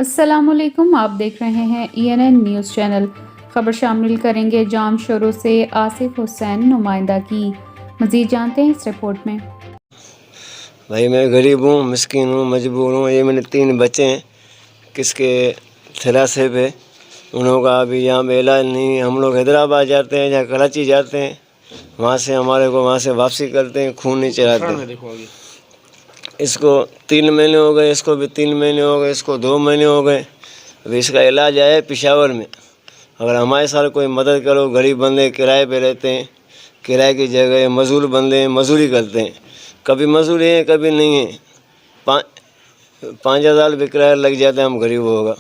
अस्सलामुअलैकुम, आप देख रहे हैं ENN न्यूज़ चैनल। खबर शामिल करेंगे जाम शोरों से आसिफ हुसैन नुमाइंदा की। मज़ीद जानते हैं इस रिपोर्ट में। भाई मैं गरीब हूँ, मिस्किन हूँ, मजबूर हूँ। ये मेरे 3 बच्चे हैं, किसके थैलासेमिया पे। उन लोगों का अभी यहाँ पे इलाज नहीं है। हम लोग हैदराबाद जाते हैं या कराची जाते हैं, वहाँ से हमारे को वहाँ से वापसी करते हैं, खून नहीं चढ़ाते। इसको 3 महीने हो गए, इसको भी 3 महीने हो गए, इसको 2 महीने हो गए। अभी इसका इलाज आया है पेशावर में। अगर हमारे साथ कोई मदद करो, गरीब बंदे किराए पे रहते हैं, किराए की जगह मजदूर बंदे हैं, मजदूरी करते हैं। कभी मजदूरी है, कभी नहीं है। 5,000 रुपये किराया लग जाता है हम गरीब होगा।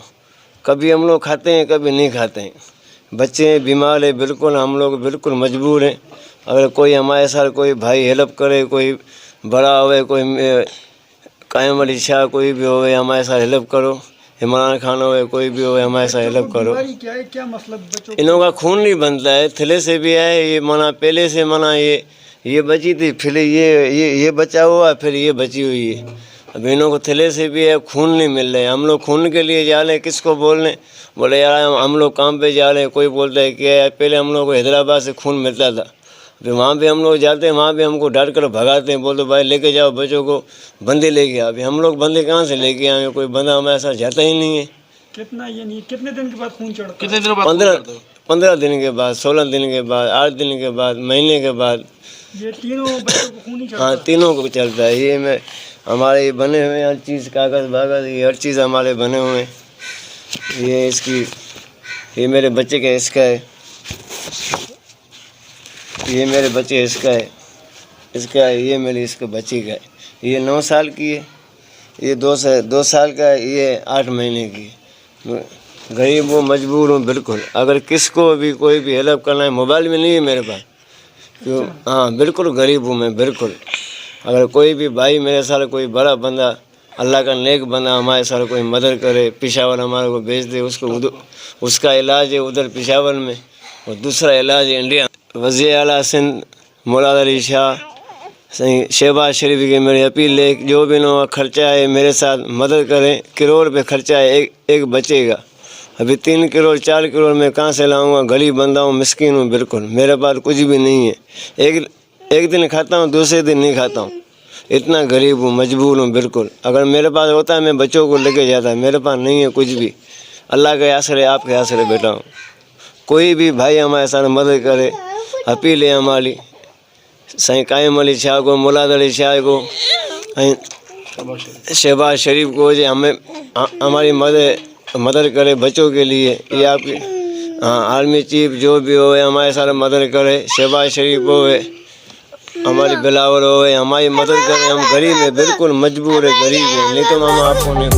कभी हम लोग खाते हैं, कभी नहीं खाते हैं। बच्चे बीमार है, बिल्कुल हम लोग बिल्कुल मजबूर हैं। अगर कोई हमारे साथ कोई भाई हेल्प करे, कोई बड़ा होवे, कोई कायम अली शाह कोई भी होवे, हमारे साथ हेल्प करो। इमरान खान होवे, कोई भी होवे, हमारे साथ हेल्प करो। क्या मतलब बच्चों इन लोगों का खून नहीं बनता है, थैलेसेमिया है। ये मना पहले से मना ये बची थी, फिर ये बचा हुआ, फिर ये बची हुई है। अब इन लोगों को थैलेसेमिया है, खून नहीं मिल रहा है। हम लोग खून के लिए जा रहे हैं, किसको बोलने? बोले यार हम लोग काम पे जा रहे हैं। कोई बोलता है कि यार पहले हम लोग को हैदराबाद से खून मिलता था, फिर वहाँ पे हम लोग जाते हैं, वहाँ पे हमको डांट कर भगाते हैं। बोलते भाई लेके जाओ बच्चों को, बंदे लेके आओ। अभी हम लोग बंदे कहाँ से लेके आएंगे? कोई बंदा हमारे साथ जाता ही नहीं है। कितना ये नहीं कितने दिन के बाद खून चढ़ता? कितने दिनों बाद? 15 दिन के बाद, 16 दिन के बाद, 8 दिन के बाद, महीने के बाद। ये तीनों बच्चों को खून ही चढ़ता? हाँ, तीनों को चलता है। ये मैं हमारे बने हुए हर चीज़, कागज़ बागज़, ये हर चीज़ हमारे बने हुए हैं। ये इसकी, ये मेरे बच्चे का इसका है, ये मेरे बच्चे इसका है, इसका है, ये मेरी इसके बच्ची का है। ये 9 साल की है, ये 2 साल का है, ये 8 महीने की है। गरीब हूँ, मजबूर हूँ बिल्कुल। अगर किसको भी कोई भी हेल्प करना है, मोबाइल में नहीं है मेरे पास, क्यों? हाँ बिल्कुल गरीब हूँ मैं बिल्कुल। अगर कोई भी भाई मेरे साथ कोई बड़ा बंदा, अल्लाह का नेक बंदा हमारे साथ कोई मदद करे, पेशावर हमारे को भेज दे। उसका इलाज है उधर पेशावर में, और दूसरा इलाज है इंडिया। वज़ीर आला सिंध मुराद अली शाह शहबाज शरीफ की मेरी अपील है, जो भी इन्होंने खर्चा है मेरे साथ मदद करें। करोड़ रुपये खर्चा है एक बच्चे का। अभी 3 करोड़ 4 करोड़ मैं कहाँ से लाऊंगा? गरीब बंदा हूँ, मिस्किन हूँ बिल्कुल। मेरे पास कुछ भी नहीं है। एक दिन खाता हूँ, दूसरे दिन नहीं खाता हूँ। इतना गरीब हूँ, मजबूर हूँ बिल्कुल। अगर मेरे पास होता है मैं बच्चों को लेके जाता, मेरे पास नहीं है कुछ भी। अल्लाह के आसरे, आपके आसरे बैठा हूँ। कोई भी भाई हमारे साथ मदद करे, अपील है हमारी साईं कायम अली शाह को, मुराद अली शाह को, शहबाज शरीफ को, जो हमें हमारी मदद करे बच्चों के लिए। ये आपकी आर्मी चीफ जो भी हो हमारे साथ मदद करे। शहबाज शरीफ हो, हमारी बिलावल हो, हमारी मदद करें। हम गरीब हैं बिल्कुल, मजबूर है, गरीब है, नहीं तो हम आपको नहीं